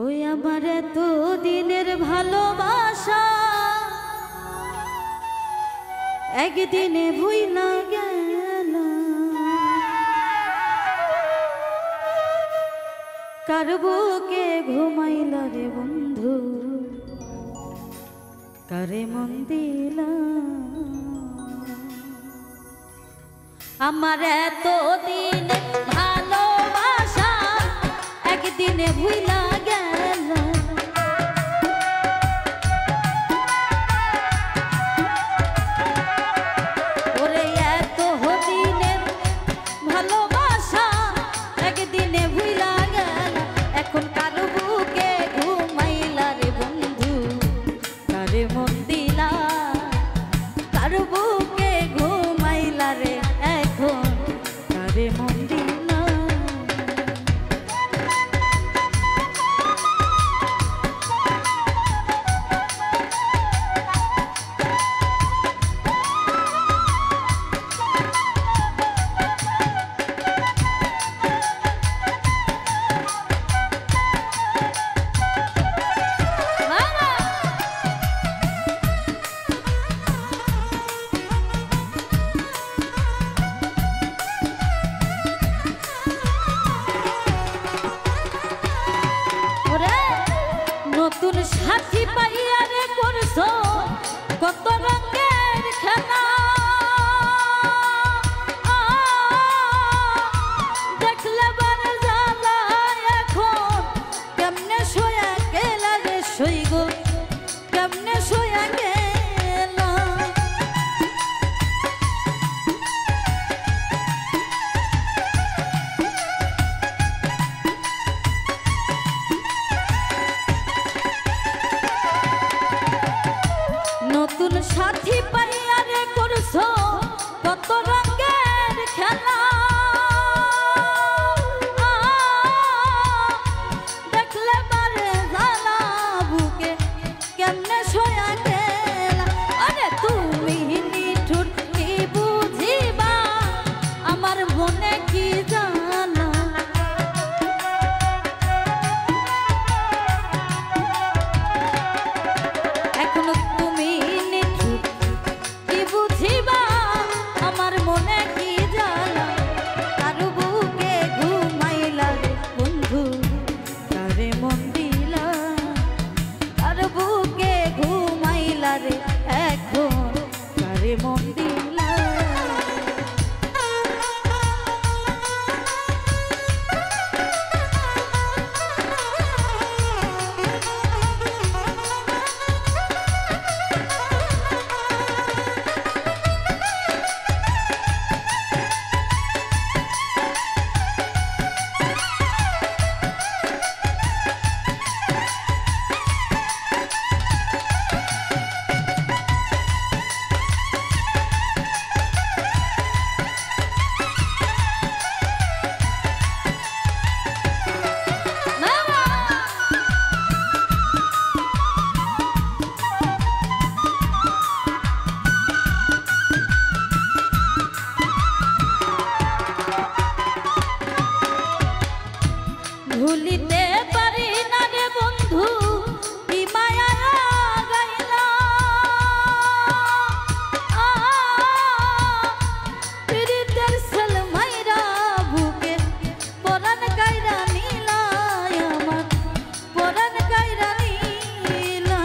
ওই আমার এত দিনের ভালোবাসা একদিনে ভুইলা গেল, কার বুকে ঘুমাইলা রে বন্ধু, কারে মন দিলা। আমার এত দিন ভালোবাসা একদিনে ভুইলা গেল, ওরে এত দিনের ভালোবাসা একদিনে ভুইলা গেল। এখন কার বুকে ঘুমাইলা রে বন্ধু, কারে মন দিলা, কার বুকে ঘুমাইলা রে এখন কারে মন দিলা। নতুন সাথী পাইয়া রে করছো কত রঙের খেলা, দেখলে বারে জ্বালা এখন কেমনে শোয়া গেলা রে সইগ, কেমনে শোয়া গেলা। নতুন সাথী পাইয়া রে করছো কত রঙের খেলা, দেখলে বারে জ্বালা বুকে কেমনে শোয়া গেলা। আরে তুমি নিঠুর কি বুঝিবা আমার মনে কি জানা, এখনো তুমি নিঠুর কি বুঝিবা আমার মনে কি জানা। কার বুকে ঘুমাইলা রে বন্ধু, কারে মন দিলা, কার বুকে ঘুমাইলা রে এখন কারে মন দিলা। ভুলিতে পারি না রে বন্ধু কি মায়া লাগাইলা, পীড়িতের ছেল মাইরা বুকে পরাণ কাইরা নিলা, আমার পরাণ কাইরা নিলা।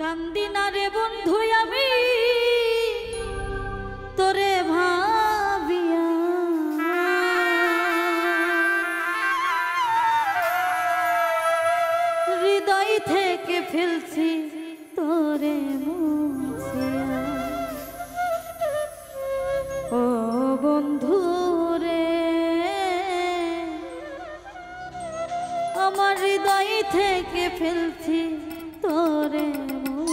কান্দি না রে বন্ধু আমি তোরে ভাবিয়া, হৃদয় থেকে ফেলছি তোরে মুছিয়া। ও বন্ধু রে আমার হৃদয় থেকে ফেলছি তোরে মুছিয়া।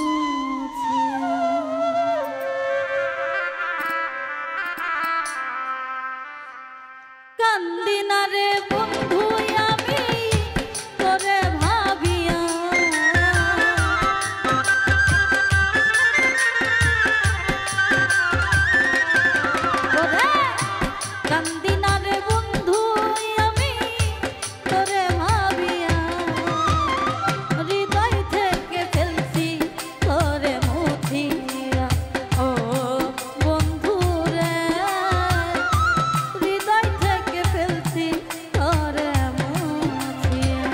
কান্দি না রে বন্ধু আমি তোরে ভাবিয়া, কান্দি না রে বন্ধু আমি তোরে ভাবিয়া, হৃদয় থেকে ফেলছি তোরে মুছিয়া। ও বন্ধু রে হৃদয় থেকে ফেলছি তোরে মুছিয়া।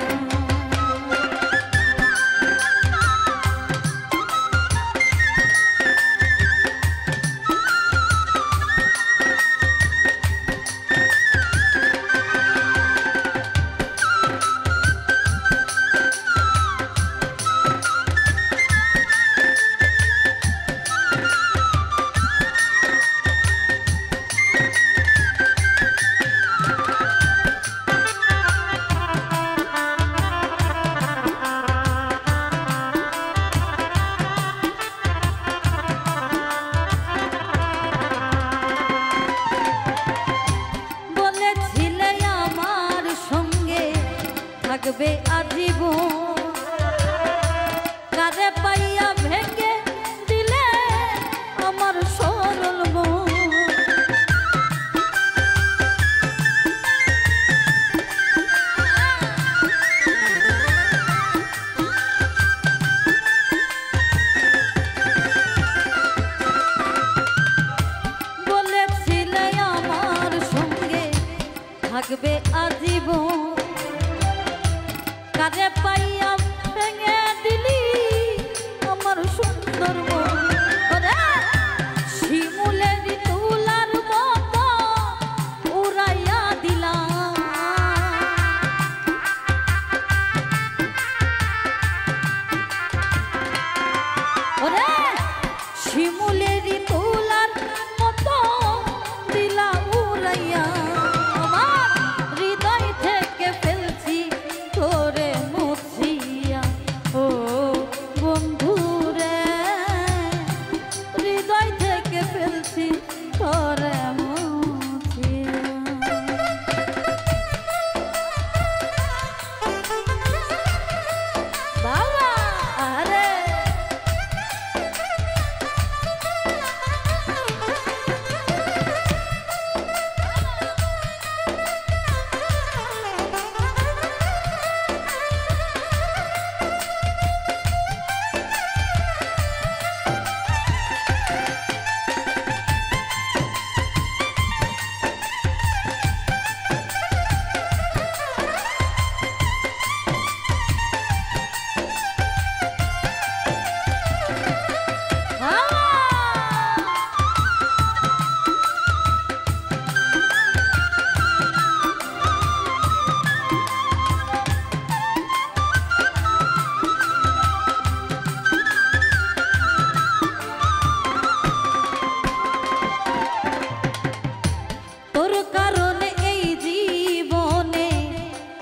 থাকবে আজীবন, কারে পাইয়া ভেঙে দিলে আমার সরল মন। বলেছিলে আমার সঙ্গে থাকবে আজীবন, কারে পাইয়া ভেঙে দিলি আমার সুন্দর মন। শিমুলের তুলার মতো উড়াইয়া দিলাম, ওরে শিমুলের তুলার মতো দিলা উড়াইয়া। আমার হৃদয় থেকে ফেলছি তোরে মুছিয়া। ও বন্ধু রে হৃদয় থেকে ফেলছি তোরে মুছিয়া। বাবা আরে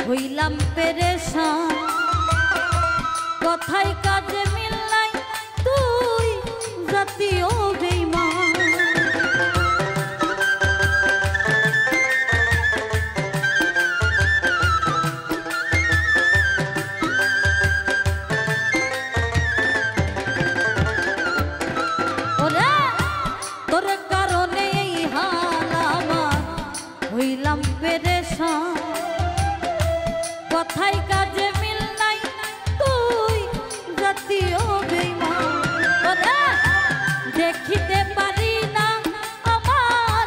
হইলাম পেরেশান, কথায় কাজে মিল নাই তুই জাতীয় বেঈমান। ওরে তোর কারণে এই হাল আমার, হইলাম পেরেশান, কথায় কাজে মিল নাই তুই জাতীয় বেঈমান। দেখিতে পারি না আমার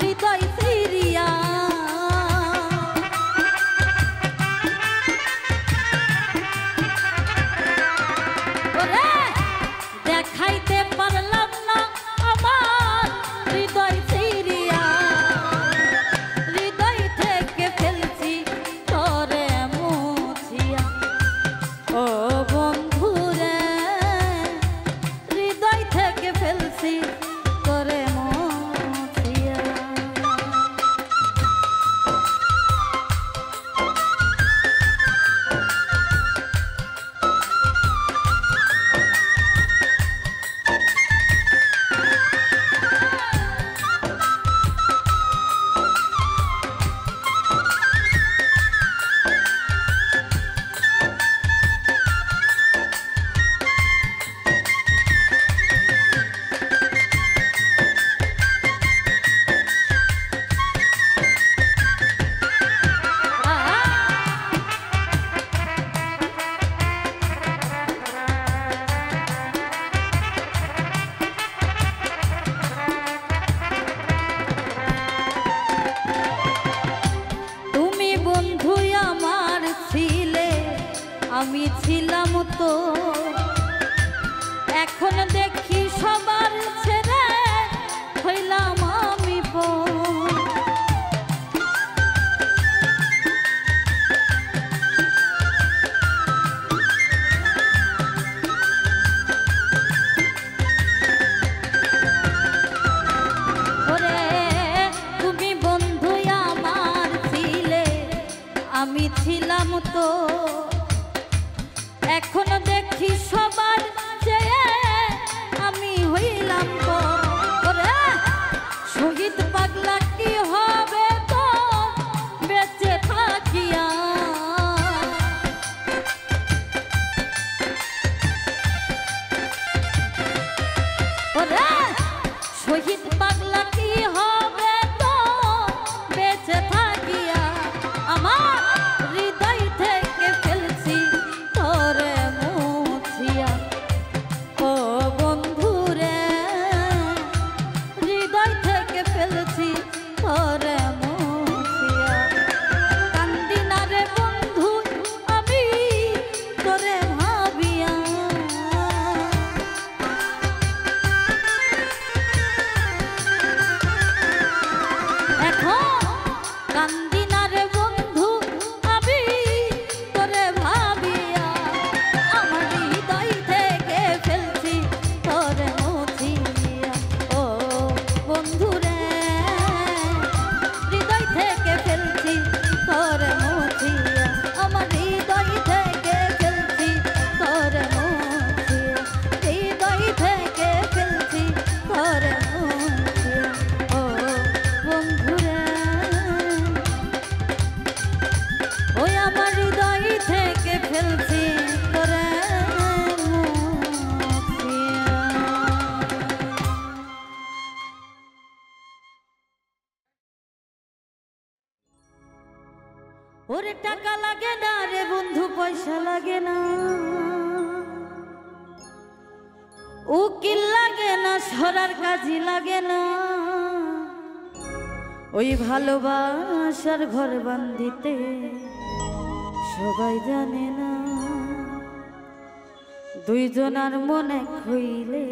হৃদয় ফিরিয়া, আমি ছিলাম তো, এখন দেখি সবার ছেড়ে হইলাম আমি ওরে তুমি বন্ধু আমার ছিলে, আমি ছিলাম তো, এখন দেখি সবার চেয়ে আমি হইলাম ওরে শহীদ পাগলা কি হবে তো বেঁচে থাকিয়া, ওরে শহীদ পাগলা কি হবে তো বেঁচে থাকিয়া, আমার হৃদয় থেকে ফেলছি তোরে মুছিয়া, ও বন্ধুরে হৃদয় থেকে ফেলছি তোরে মুছিয়া, কান্দি না রে বন্ধু আমি তোরে ভাবিয়া, এখন কান্দি না রে বন্ধু আমি তোরে ভাবিয়া, আমার হৃদয় থেকে ফেলছি তোরে মুছিয়া, ও বন্ধুরে হৃদয় থেকে ফেলছি তোরে মুছিয়া, আমার হৃদয় থেকে ফেলছি তোরে মুছিয়া, হৃদয় থেকে ফেলছি তোরে মুছিয়া, ও বন্ধুরে ওই আমার হৃদয় থেকে ফেলছি তোরে ওরে টাকা লাগে না রে বন্ধু, পয়সা লাগে না, উকিল লাগে না, সরার কাজী লাগে না, ওই ভালোবাসার ঘর বান্ধিতে সবাই জানে না, দুইজনার মনে হইলে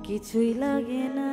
কিছুই লাগে না।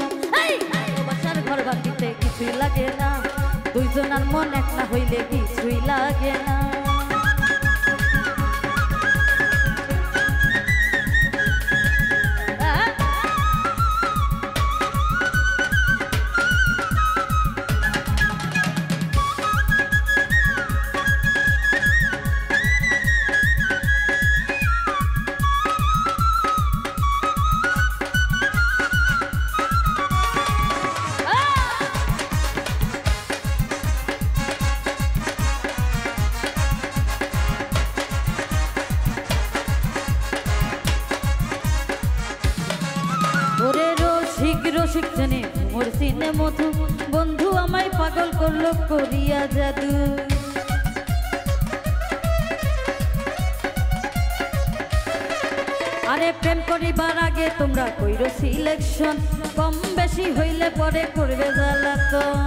ভালোবাসার ঘর বাঁধিতে কিছুই লাগে না, দুইজনের মন এক না হইলে কিছুই লাগে না। রসিক জানে মোর সিনে মধু, বন্ধু আমায় পাগল করলো করিয়া জাদু। আরে প্রেম করিবার আগে তোমরা কইরো সিলেকশন, কম বেশি হইলে পরে করবে জ্বালাতন।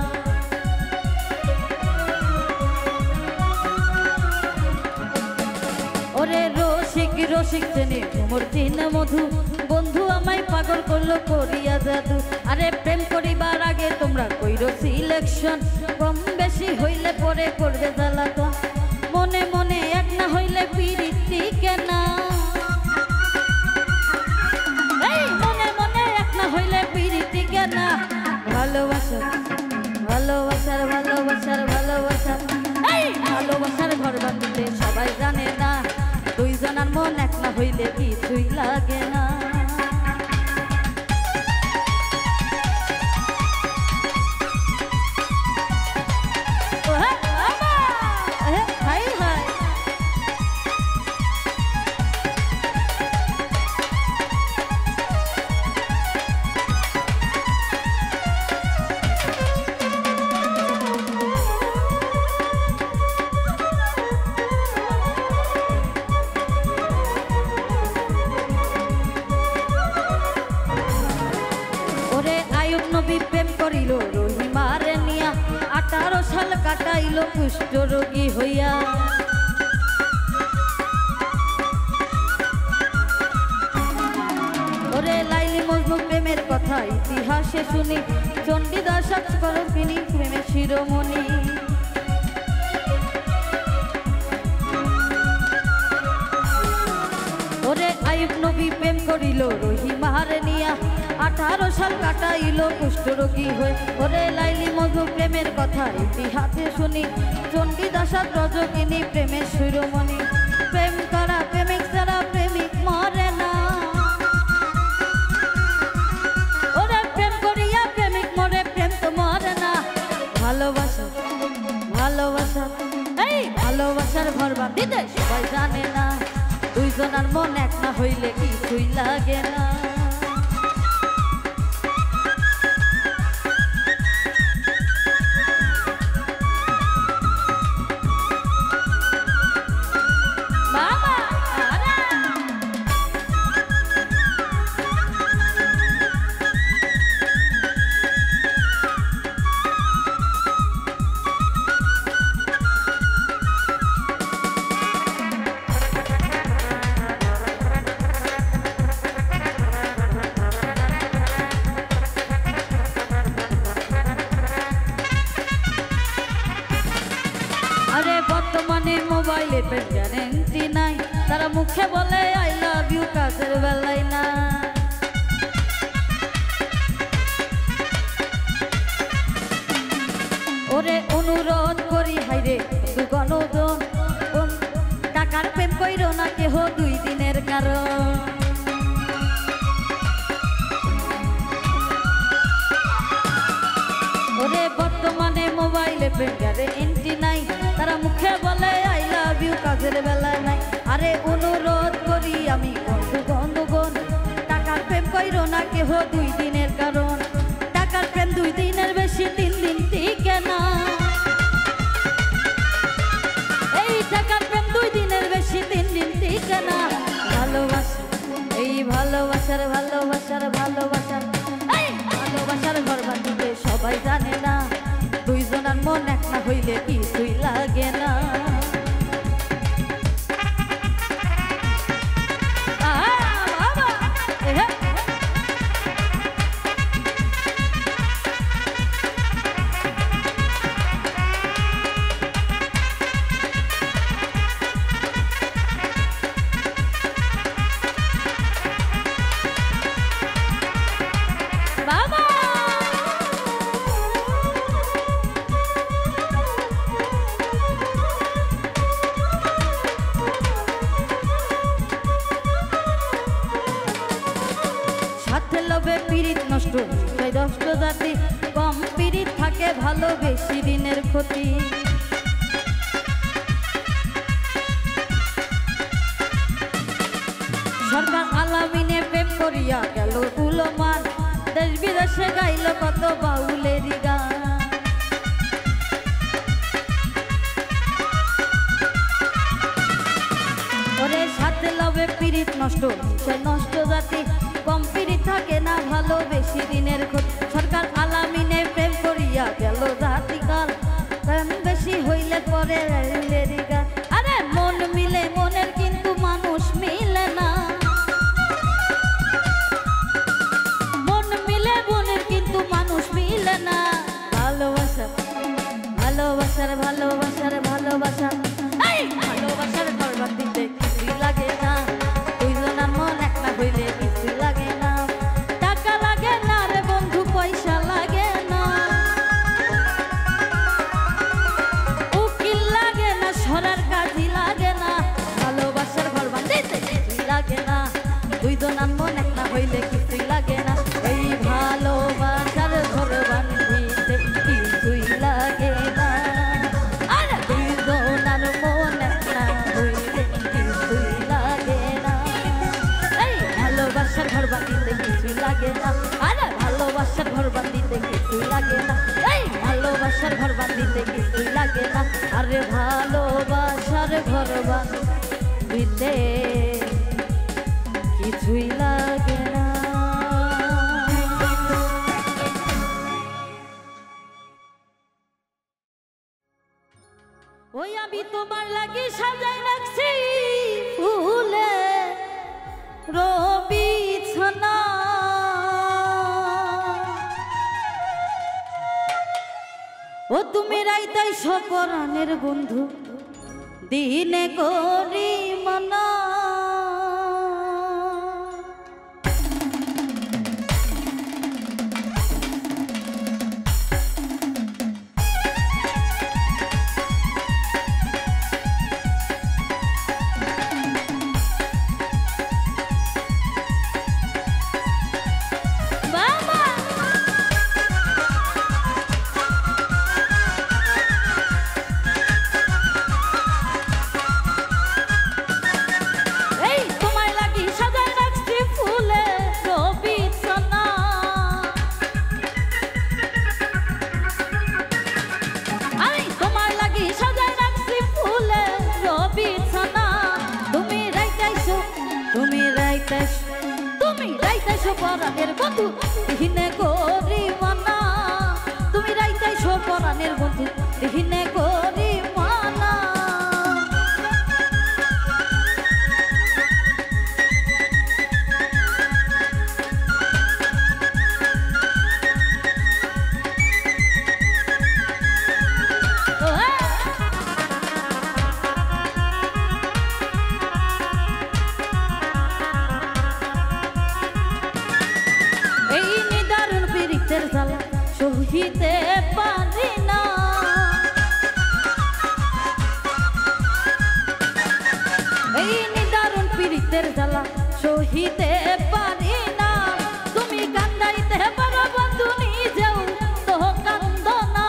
ওরে রসিক রসিক জানে মোর সিনে মধু, বন্ধু আমায় পাগল করলো করিয়া জাদু। আরে প্রেম করিবার আগে তোমরা কইরো সিলেকশন, কম বেশি হইলে পরে করবে জ্বালাতন। মনে মনে এক না হইলে পিরিতি কেনা, এই মনে মনে এক না হইলে পিরিতি কেনা। ভালোবাসার ভালোবাসার ভালোবাসার ভালোবাসার এই এই ভালোবাসার ঘর বাঁধতে সবাই জানে না, দুইজনের মন এক না হইলে কিছুই লাগে না। নবী প্রেম করিল রহিমারে নিয়া, 18 সাল কাটাইল কুষ্ঠ রোগী হইয়া। ওরে লাইলি মজনু প্রেমের কথা ইতিহাসে শুনি, চণ্ডীদাস করো তিনি প্রেমের শিরোমণি। ওরে আইয়ুব নবী প্রেম করিল রহিমারে নিয়া, 18 সাল কাটাইল কুষ্ঠ রোগী হয়ে। ওরে লাইলি মজনু প্রেমের কথা ইতিহাসে শুনি, চণ্ডীদাস রজকিনী প্রেমের শিরোমণি। প্রেম করা প্রেমিক ছাড়া প্রেমিক মরে না, ওরে প্রেম করিয়া প্রেমিক মরে, প্রেম তো মরে না। ভালোবাসা ভালোবাসা এই ভালোবাসার ঘর বাঁধিতে সবাই জানে না, দুইজনের মন এক না হইলে কিছুই লাগে না। আরে বর্তমানে মোবাইলে প্রেম গ্যারেন্টি নাই, তারা মুখে বলে আই লাভ ইউ, কাজের বেলায় না। ওরে অনুরোধ করি হাইরে গণজন, টাকার প্রেম কইরো না কেহ 2 দিনের কারণ। ওরে বর্তমানে মোবাইলে প্রেম গ্যারেন্টি নাই, তারা মুখে বলে আই লাভ ইউ, কাজের বেলায় নাই। আরে অনুরোধ করি আমি বন্ধুগণ, টাকার প্রেম কইরো না কেহ 2 দিনের কারণ। টাকার প্রেম 2 দিনের বেশি 3 দিন টিকে না, এই টাকার প্রেম 2 দিনের বেশি 3 দিন টিকে না। ভালোবাসা এই ভালোবাসার ভালোবাসার ভালোবাসার এই ভালোবাসার ঘর বাঁধিতে সবাই জানে না, দুইজনের মন এক না হইলে কিছুই লাগে না। পিরিত নষ্ট হয় 10 জাতি, কম পিরিত থাকে ভালো বেশি দিনের ক্ষতি। সরকার আলামিনে প্রেম করিয়া গেল উলমান, দেশ বিদেশে গাইল কত বাউলেরই গান। ওরে সাথে লবে পিরিত নষ্ট হয় নষ্ট জাতি, কম পিরিত থাকে না ভালো বেশি দিনের ক্ষতি। সরকার আলামিনে প্রেম করিয়া গেল জাতিকাল, প্রেম বেশি হইলে পরে গান। আরে মন মিলে মনের কিন্তু মানুষ মিলে না, মন মিলে মনের কিন্তু মানুষ মিলে না। ভালোবাসা ভালোবাসার ভালোবাসার ভালোবাসা এই ভালোবাসার ঘর বাঁধিতে কিছুই লাগে না, দুইজনের মন এক না হইলে কিছুই লাগে না। টাকা লাগে না রে বন্ধু, পয়সা লাগে না, উকিল লাগে ভালোবাসার ঘর বাঁধিতে কিছুই লাগে না, এই ভালোবাসার ঘর বাঁধিতে কিছুই লাগে না, আরে ভালোবাসার ঘর বাঁধিতে কিছুই লাগে না। ওই আমি তোমার লাগি সাজাই রাখছি ফুলে বিছানা, ও তুমি রাইতাই সপরাণের বন্ধু দিনে করি মানা, তুমি রাইতাইছো পরাণের বন্ধু দিনে করি মানা, তুমি রাইতাইছো পরাণের বন্ধু দিনে করি মানা। সহিতে পারি না, এই নিদারুণ পীড়িতের জ্বালা সহিতে পারি না, তুমি কান্দাইতে পারো বন্ধু নিজেও তো কান্দ না,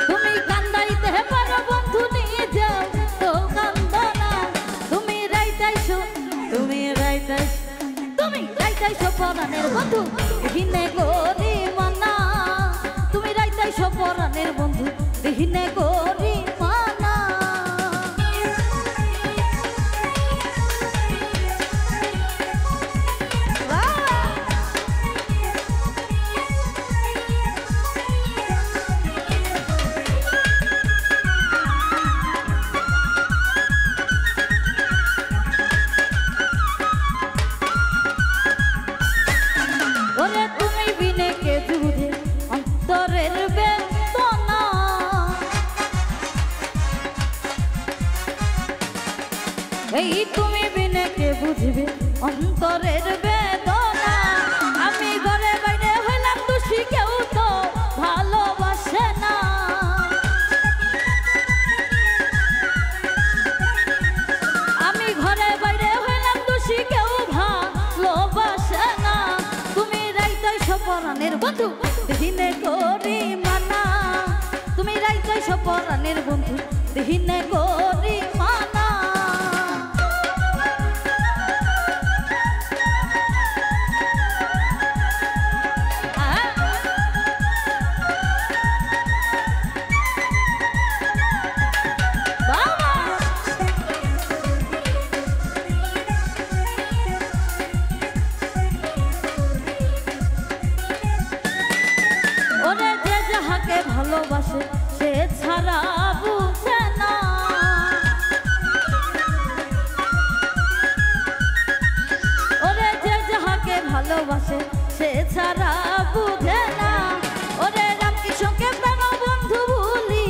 তুমি কান্দাইতে পারো বন্ধু নিজেও তো কান্দ না, তুমি রাইতাইছো পরাণের বন্ধু দিনে করি মানা, তুমি রাইতাইছো পরাণের বন্ধু দিনে করি মানা। এই তুমি বিনে কে বুঝবে অন্তরের বেদনা, আমি ঘরে বাইরে হইলাম দোষী কেউ তো ভালোবাসে না, আমি ঘরে বাইরে হইলাম দোষী কেউ ভালোবাসে না, তুমি রাইতাইছো পরাণের বন্ধু দিনে করি মানা, তুমি রাইতাইছো পরাণের বন্ধু দিনে করি মানা। ভালোবাসে সে ছাড়া বুঝে না, ওরে যে যাহাকে ভালোবাসে সে ছাড়া বুঝে না, ওরে রামকৃষ্ণকে প্রাণ বন্ধু ভুলি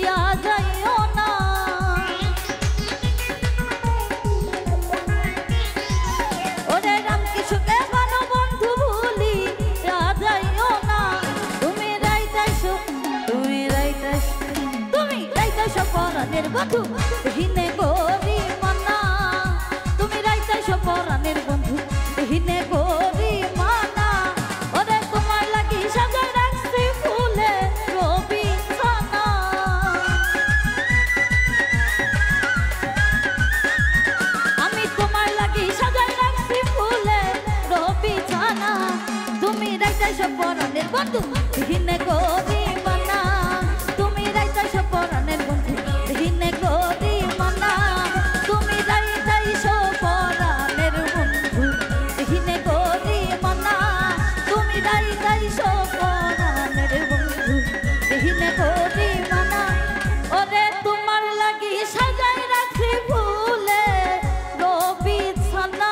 ইয়া যাইও না, ওরে রামকৃষ্ণকে প্রাণ বন্ধু ভুলি ইয়া যাইও না, তুমি রাইতাইছো পরাণের বন্ধু দিনে করি মানা, তুমি রাইতাইছো পরাণের বন্ধু দিনে করি মানা, ওরে তোমার লাগি সাজাই রাখছি ফুলে বিছানা, আমি তোমার লাগি সাজাই রাখছি সব পরাণের বন্ধু হিনে করি মানা তুমি রাইতাই সব পরাণের বন্ধু হিনে করি মানা তুমি রাইতাই সব পরাণের বন্ধু হিনে করি মানা তুমি রাইতাই সব পরাণের বন্ধু হিনে করি মানা ওরে তোমার লাগি সাজাই রাখছি ফুলে রবি ছানা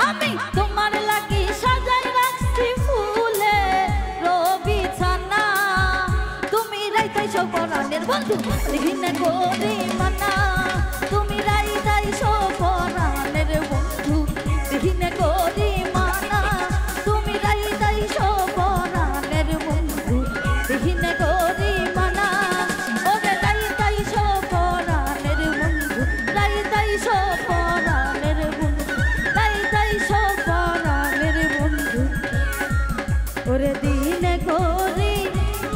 আমি তোমার লাগি সাজাই রাখছি ফুলে রবি ছানা তুমি রাইতাই সব পরাণের বন্ধু হিনে করি মানা তুমি রাইতাই সব পরাণের বন্ধু হিনে করি মানা তুমি রাইতাই সব পরাণের বন্ধু হিনে করি মানা ওরে রাইতাই সব পরাণের বন্ধু রাইতাই সব পরাণের বন্ধু রাইতাই সব পরাণের বন্ধু ওরে দিনে করি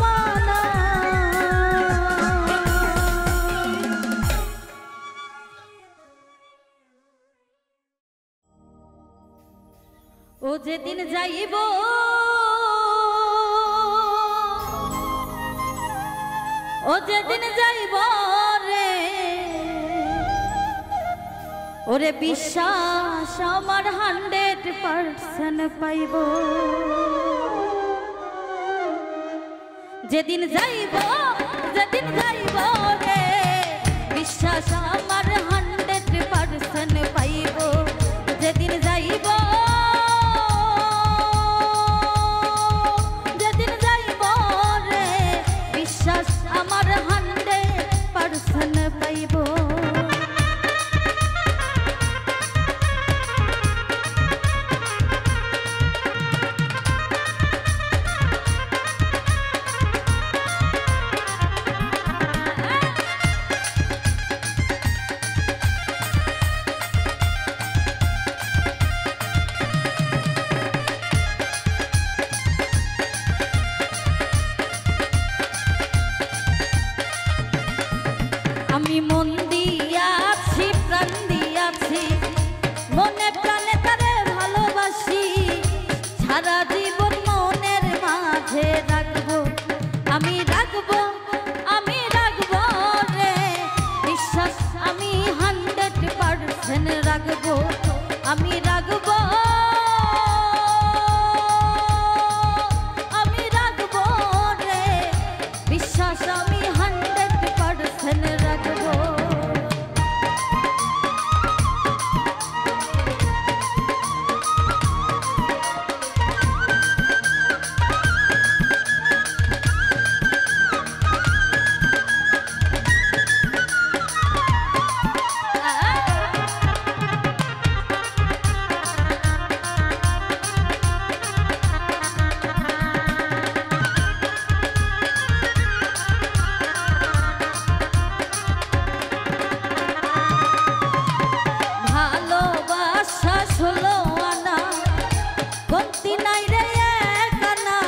মানা ও যেদিন যাইব ও যেদিন যাইব রে ওরে বিশ্বাস আমার 100% পাইব যেদিন যাইব রে বিশ্বাস আমার 100% পাইব যেদিন যাইব রে বিশ্বাস আমার 100% পাইব আমি মন দিয়াছি প্রাণ দিয়াছি মনে প্রাণে তারে ভালোবাসি সারা জীবন মনের মাঝে রাখবো আমি রাখবো রে বিশ্বাস আমি 100% রাখবো আমি রাখবো রে বিশ্বাস আমি 100% রাখবো ভালোবাসা 16 আনা কমতি নাই রে একানা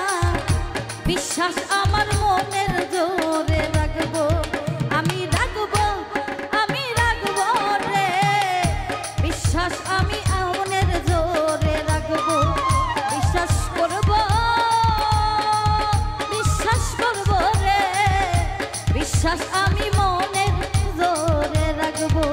বিশ্বাস আমার মনের জোরে রাখবো আমি রাখবো রে বিশ্বাস আমি মনের জোরে রাখবো বিশ্বাস করবো রে বিশ্বাস আমি মনের জোরে রাখবো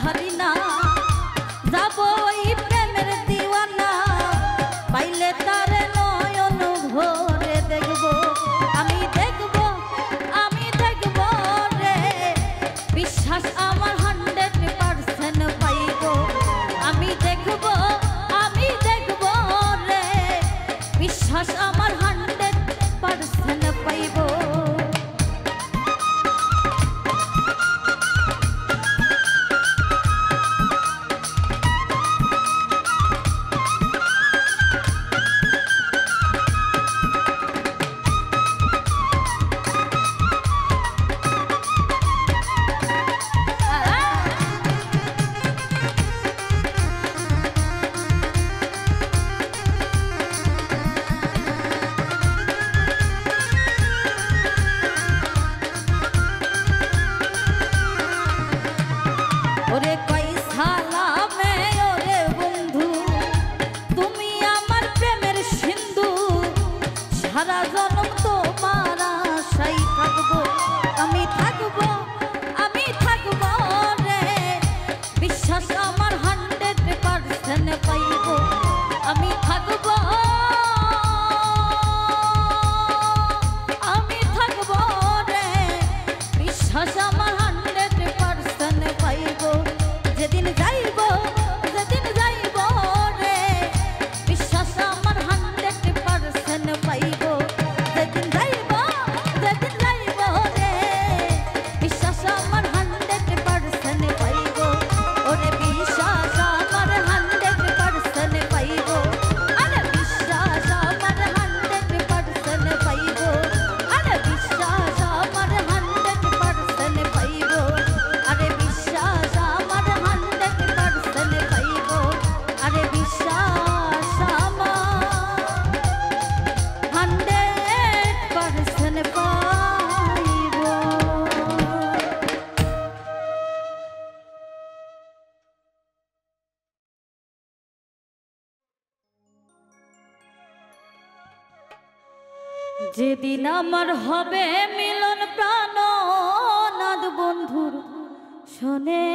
ধারি না যাব ওই প্রেমের দিওয়ানা পাইলে তারে নয়ন ভরে দেখবো আমি দেখবো রে বিশ্বাস আমার 100% পাইব আমি দেখবো রে বিশ্বাস আমার 100 সারা জনম তোমার আশায় থাকবো, আমি থাকবো, আমি থাকবো রে, বিশ্বাস আমার 100% পাইবো, আমি থাকবো, আমি থাকবো রে, বিশ্বাস আমার 100% পাইবো, যেদিন যাইবো, যেদিন যাইবো রে, বিশ্বাস আমার 100% পাইবো, যেদিন যাইবো, যেদিন যাইবো রে, বিশ্বাস আমার 100% পাইবো, ওরে বিশ্বাস আমার 100% পাইবো, আরে বিশ্বাস আমার 100% পাইবো, আরে বিশ্বাস আমার 100% পাইবো, আরে বিশ্বাস আমার 100% পাইবো, আরে বিশ্বাস আমার 100% পাইবো। যেদিন আমার হবে মিলন প্রাণনাথ বন্ধুর শোনে,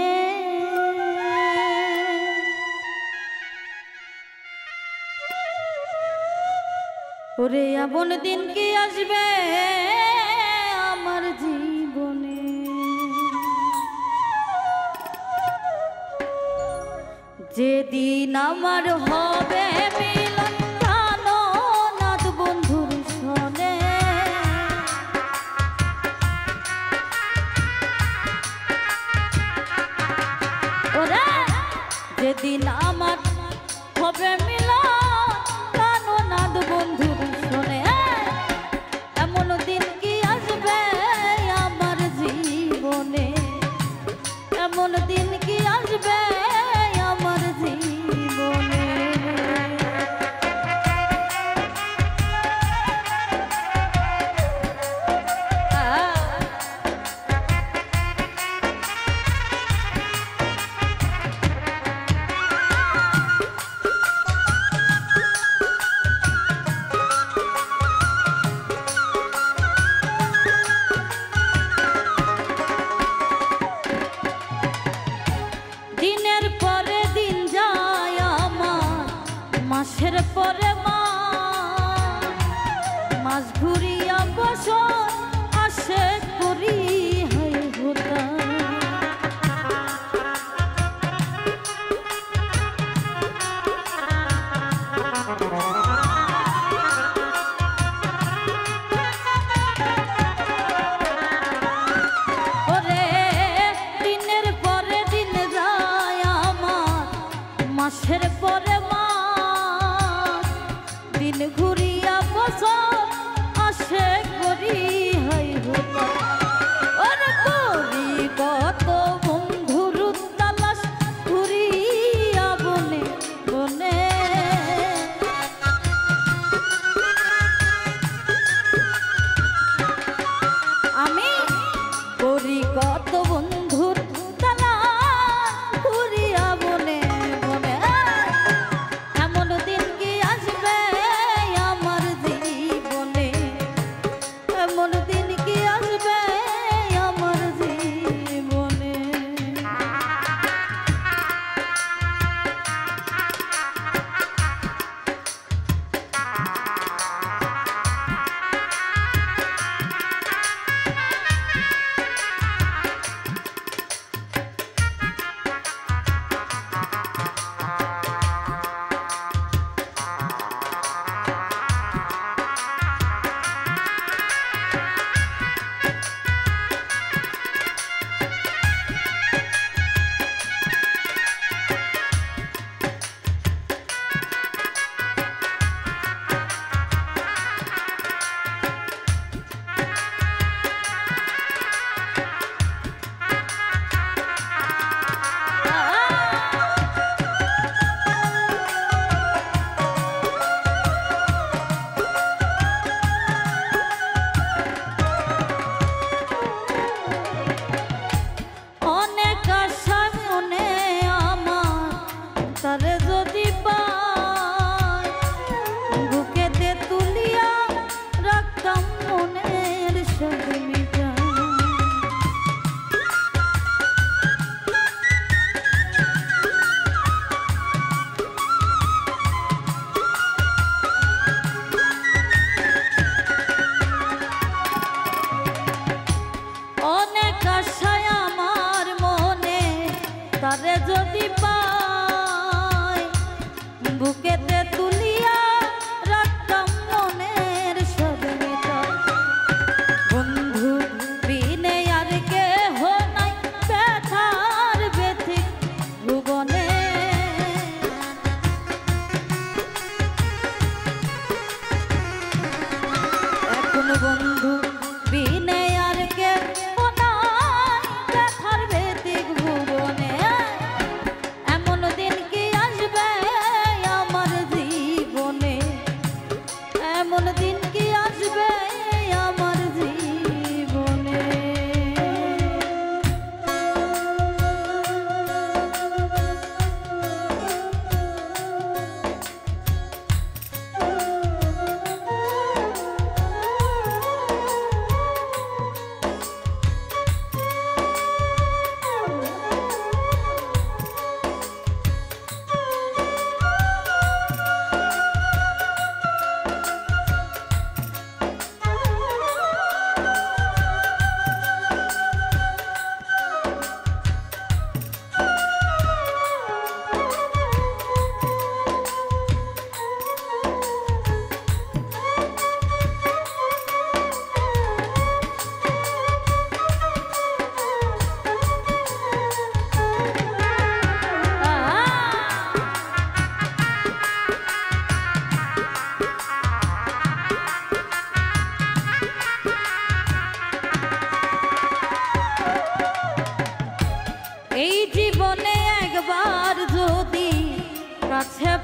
ওরে এমন দিন কি আসবে আমার জীবনে, যেদিন আমার হবে মিলন প্রাণনাথ বন্ধুর শোনে, ওরে যেদিন আমার হবে মিলন প্রাণনাথ বন্ধুর শোনে, এমন দিন কি আসবে আমার জীবনে, এমন দিন কি আসবে আমার জীবনে, দিনের পরে দিন যায় আমার, মাসের পরে মাস ঘুরিয়া বছর আসে করি হয় হোতা, ওরে দিনের পরে দিন যায় আমার, মাসের পরে মাস, দিন ঘুরিয়া বছর আসে করি হয় হোতা, ওরে করি কত বন্ধুর তালাশ ঘুরিয়া বনে বনে, আমি করি কত বন্ধুর তালাশ ঘুরিয়া বনে বনে, এমন দিন কি আসবে আমার জীবনে,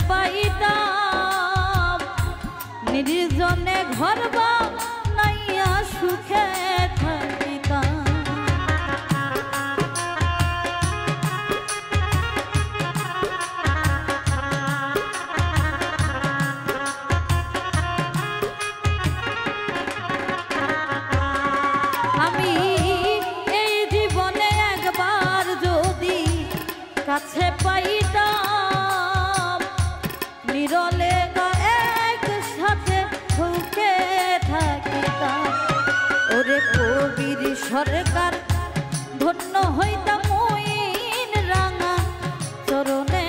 পাইতাম নির্জনে ঘর বানাইয়া সুখে থাকিতাম। আমি এই জীবনে একবার যদি কাছে পাইতাম নিরলে একসাথে সুখে থাকিতাম। ওরে কবির সরকার ধন্য হইতাম মইন রাঙা চরণে।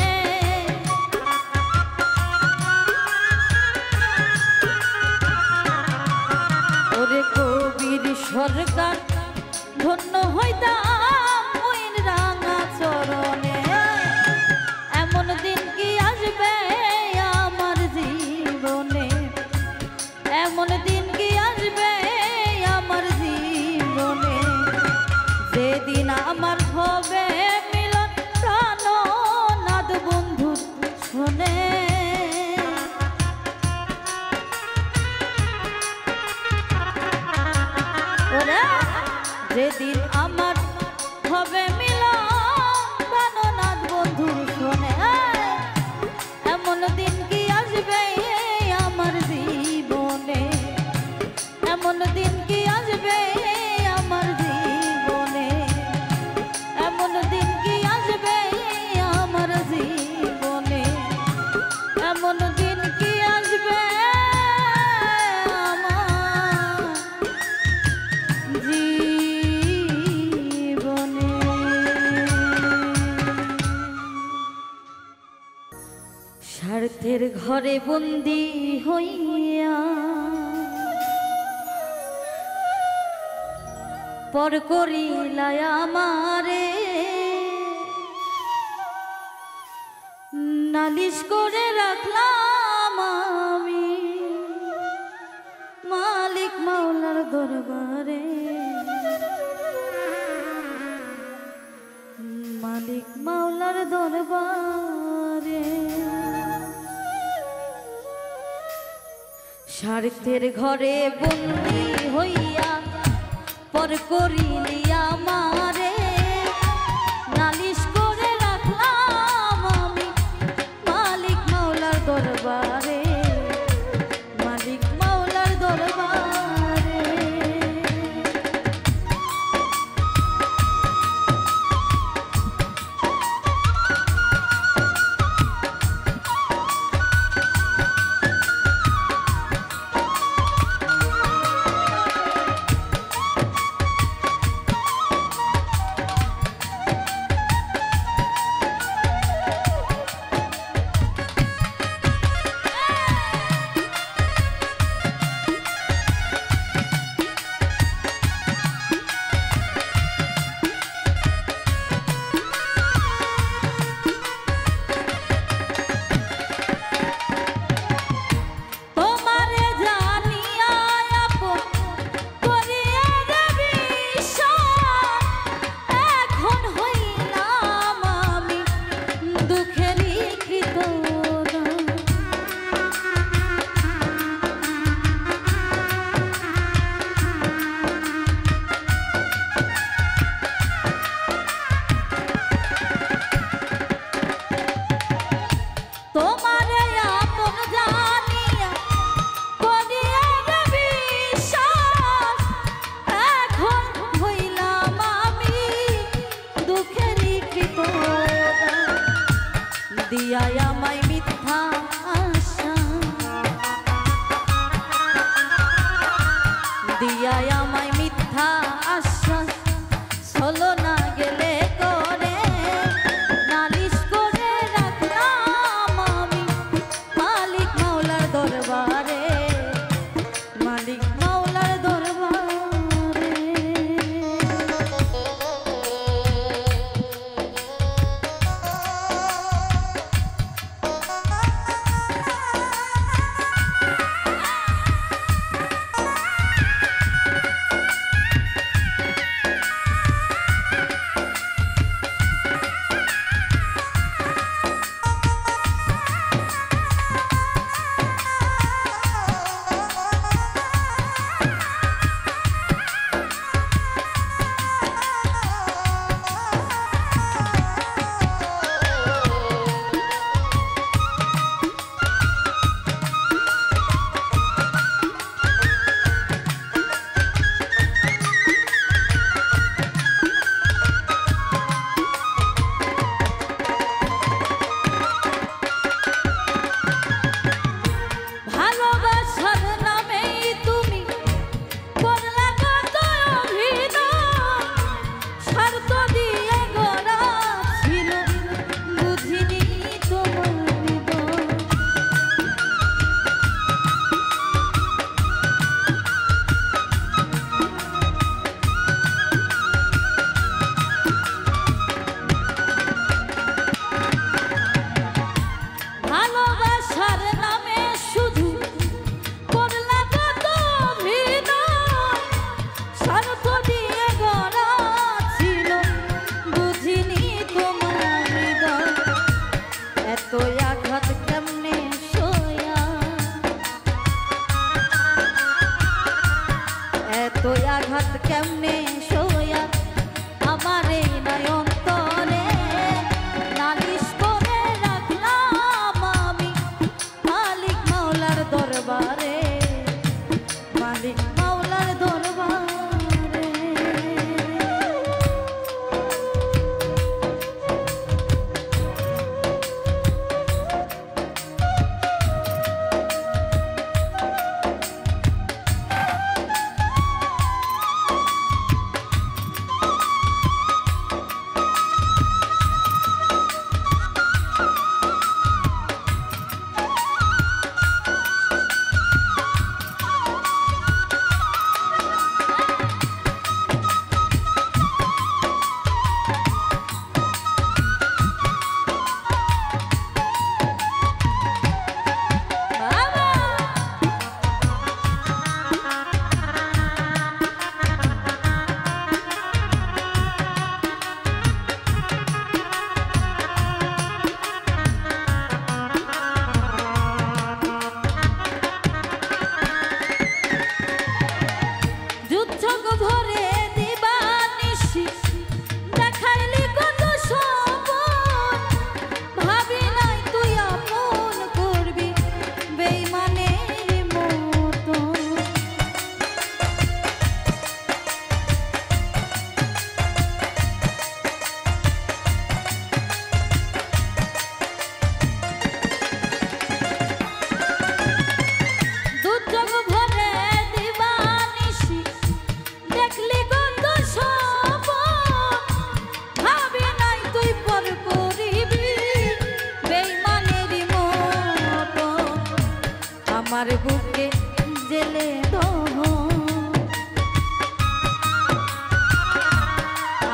ওরে কবির সরকার ধন্য হইতাম মইন রাঙা চরণে। এমন দিন কি আসবে আমার জীবনে, এমন দিন কি আসবে আমার জীবনে, যেদিন আমার হবে মিলন প্রাণনাদ বন্ধু শোনে। যেদিন আমার হবে মিলন প্রাণনাদ বন্ধু শোনে, এমন দিন কি আসবে আমার জীবনে, এমন দিন কি আসবে আমার জীবনে, এমন দিন কি আসবে আমার জীবনে, এমন দিন কি আসবে স্বার্থের ঘরে বন্দি হইয়া পর করিলাই আমারে, নালিশ করে রাখলাম আমি মালিক মাওলার দরবারে, মালিক মাওলার দরবারে। স্বার্থের ঘরে বন্দি হইয়া পর করিলি আমারে, নালিশ করে রাখলাম আমি মালিক মাওলার দরবারে, মালিক মাওলার দরবারে। দিয়ায় আমায় মিথ্যা আশা, দিয়ায় আমায় মিথ্যা আশ্বাস, চলো না গেলে করে নালিশ করে রাখলাম আমি মালিক মাওলার দরবারে, মালিক মাওলার দরবারে। আঘাত কেমনে সইয়া আমার এই নয়ন্তরে নালিশ করে রাখলাম আমি মালিক মাওলার দরবারে, মালিক মাওলার দরবারে। আমার বুকে জেলে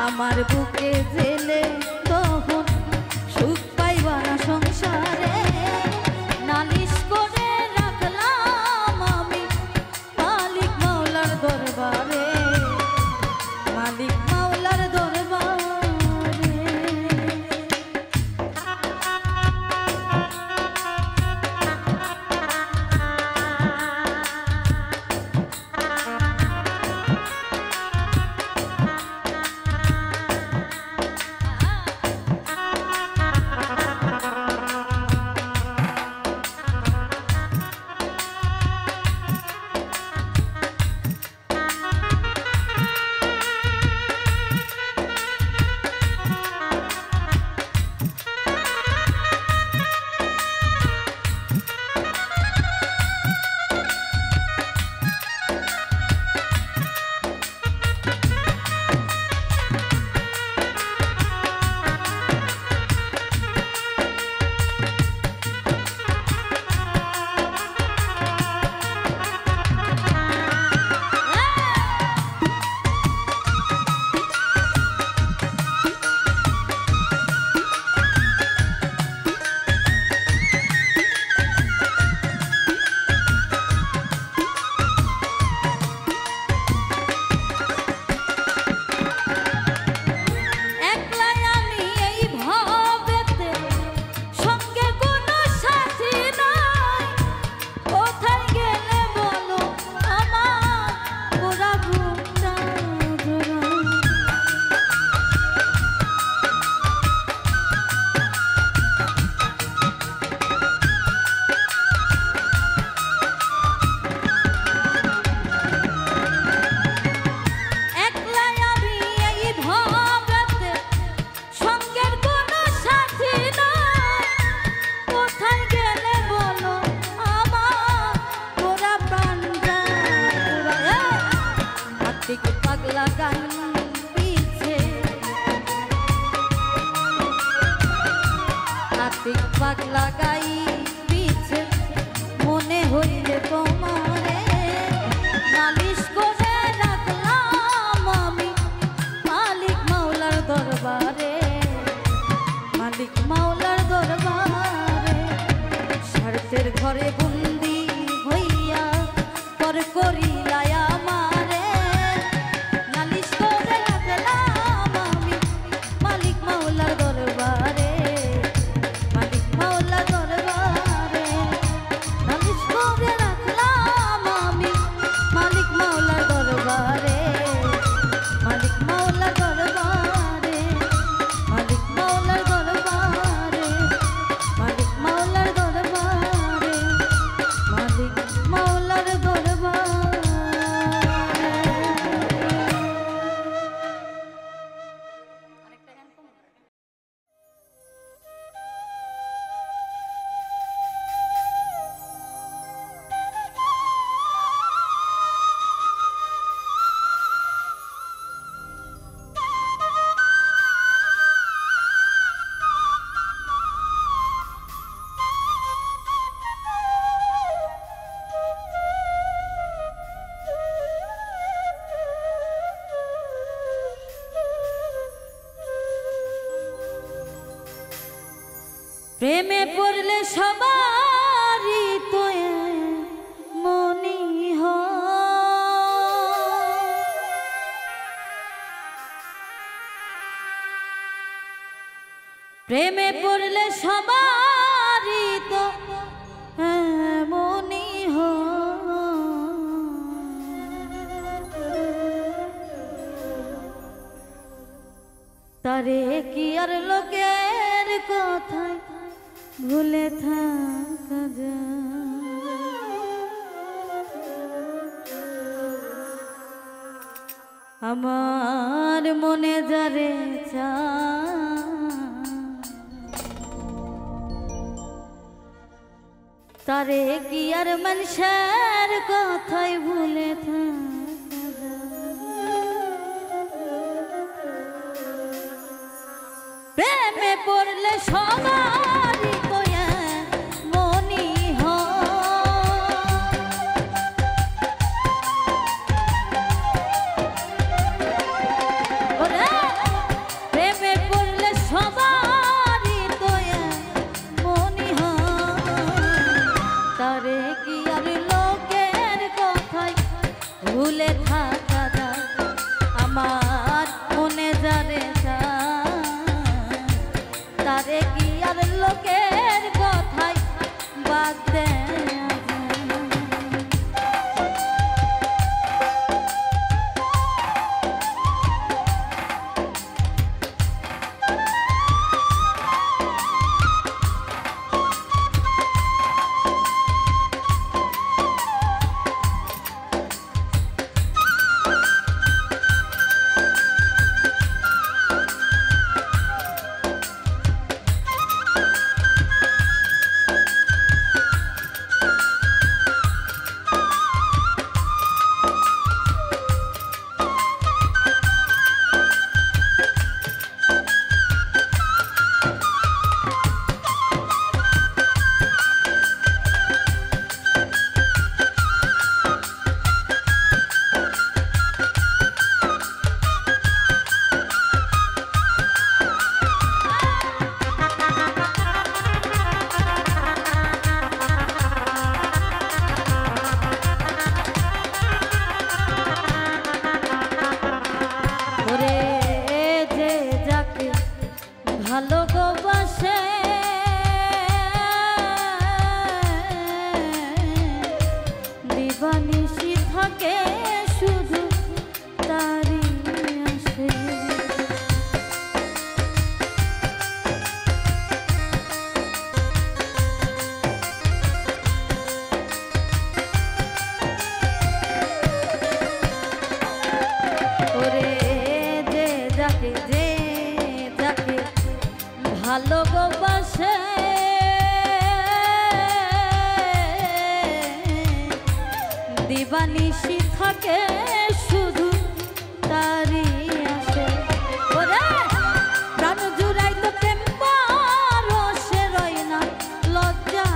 আমার বুকে জেলে তখন সুখ পাইবা না সংসারে, নালিশ করে রাখলাম আমি মালিক মাওলার দরবারে, মালিক মাওলার দরবারে। পাগলা গাই পিছে আতিক পাগলা গাই পিছে মনে হইলে তোমারে নালিশ করে রাখলাম আমি মালিক মাওলার দরবারে, মালিক মাওলার দরবারে। স্বার্থের ঘরে বন্দি হইয়া পর করিলাই আমারে নালিশ করে রাখলাম আমি মালিক মাওলার দরবারে, মালিক মাওলার দরবারে। নালিশ করে রাখলাম আমি মালিক মাওলার দরবারে। প্রেমে পড়লে সবারই তো মনি প্রেমে পড়লে সবারই তো মনি তারে কি আর লোকের কথায় ভুলে থাকা যায়। আমার মনে যারে তারে কি আর মানুষের কথায় ভুলে থাকা যায়। প্রেমে পড়লে সবারই তো মনি প্রেমে পড়লে সবারই তো মনি তারে কি আর লোকের কথায় ভুলে থাকা যায়। আমার মনে যারে তারে কি আর লোকের কথায় বাদ দেয়। ভালোবাসে দিবানিশি থাকে শুধু তারি আসে। ওরে যে যাকে ভালোবাসে দিবানিশি থাকে শুধু তারি আসে। ওরে প্রাণ জুড়াই তো প্রেম পরশে রই না লজ্জা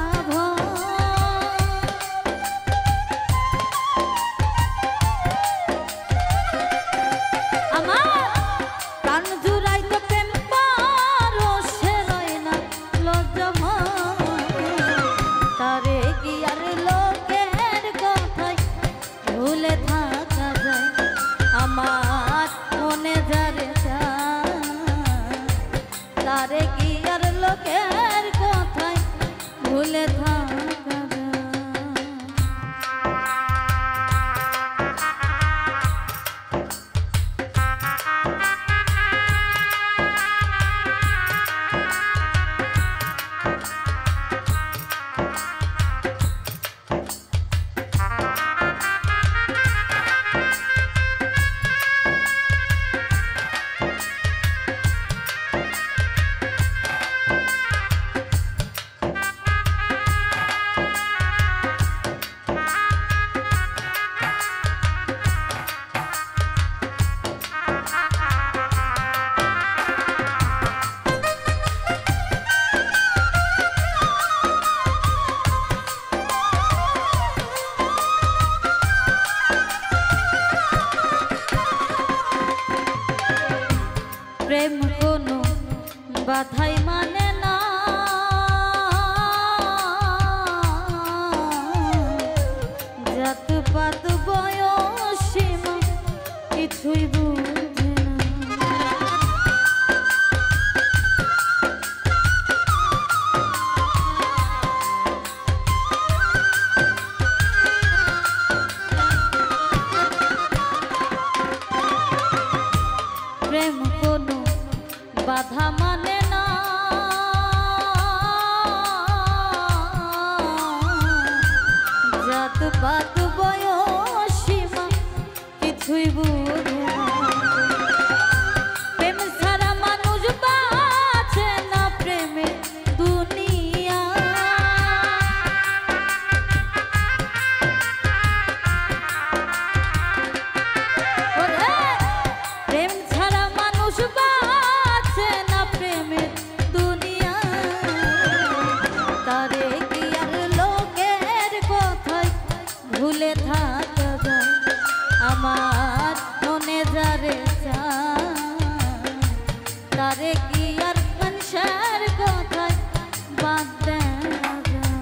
আমার প্রাণ জুড়াই তো প্রেম তারে কি আর লোকের কথায় ভুলে থাকা যায়। আমার মনে যারে তারে কি আর লোকের কথায় ভুলে থাকা প্রেম কোনো বাধাই মানে না কথা মানে না, জাত পাত বয়স সীমা কিছুই বুঝে না। প্রেম ছাড়া মানুষ বাঁচে না, প্রেমে দুনিয়া। প্রেম ছাড়া মানুষ বাঁচে না, প্রেমে দুনিয়া। তারে কি আর লোকের কথায় ভুলে থাকা যায়? আমার মনে যারে চায়, তারে কি আর মানুষের কথায় বাদ দেওয়া যায়?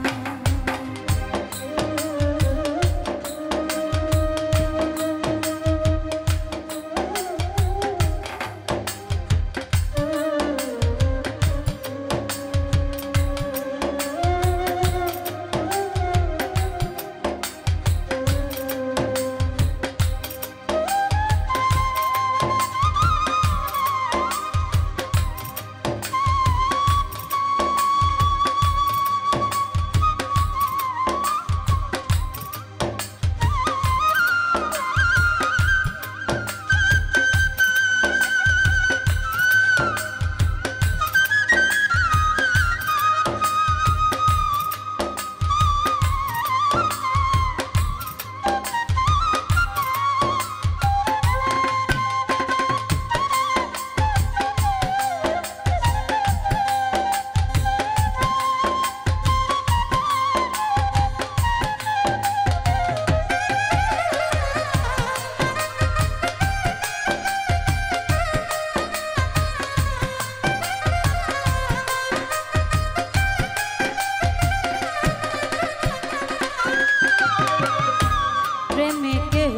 প্রেমে কেহ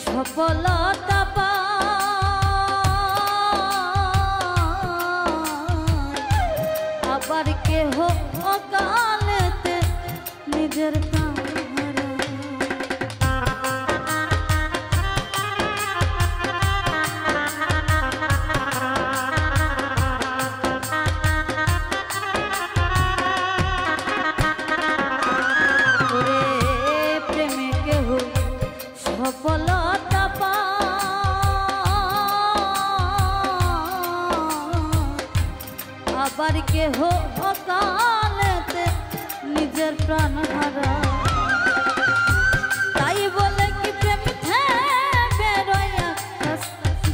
সফলতা পায়, আবার কেহ অকালেতে নিজের প্রাণ হারায়। প্রেমে কেহ সফলতা পায়, আবার কেহ অকালেতে নিজের প্রাণ হারায়। তাই বলে কি প্রেম থেকে রয়া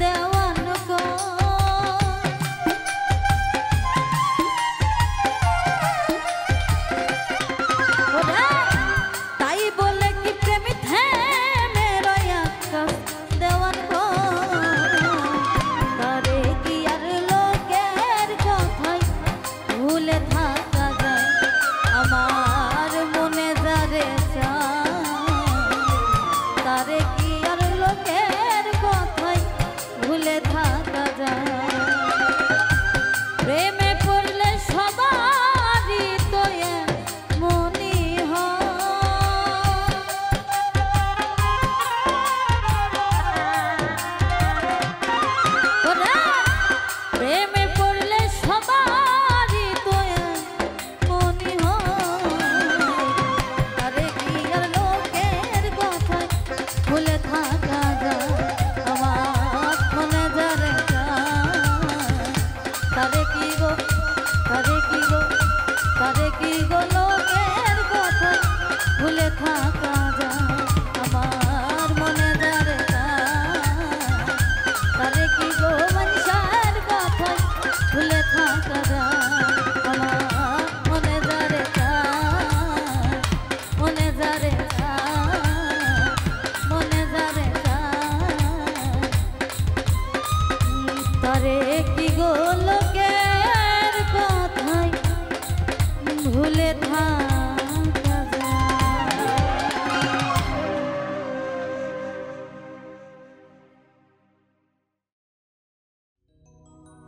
দেওয়ান গো? তাই বলে কি প্রেম থেমে রয়া দেওয়ান গো? তারে কি আর লোকের কথায় ভুলে থাকা যায়? আমার মনে যারে চায়, তারে কি আর লোকের কথায় ভুলে থাকা যায়? প্রেমে পড়লে সবারই তো মনি হয়। প্রেমে পড়লে সবারই তো মনি হয়। তারে কি আর লোকের কথায় ভুলে থাকা যায়? আমার মনে যারে চায়, তারে কি গো, তারে কি গো, তারে কি গো লোকের কথায় ভুলে থাকা যায়? আমার মনে যারে চায়, তারে কি গো মানুষের কথায় ভুলে থাকা যায়? আমার মনে যারে চায়, মনে যারে চায়, মনে যারে চায়, তারে কি গো লোকের কথায় ভুলে থাকা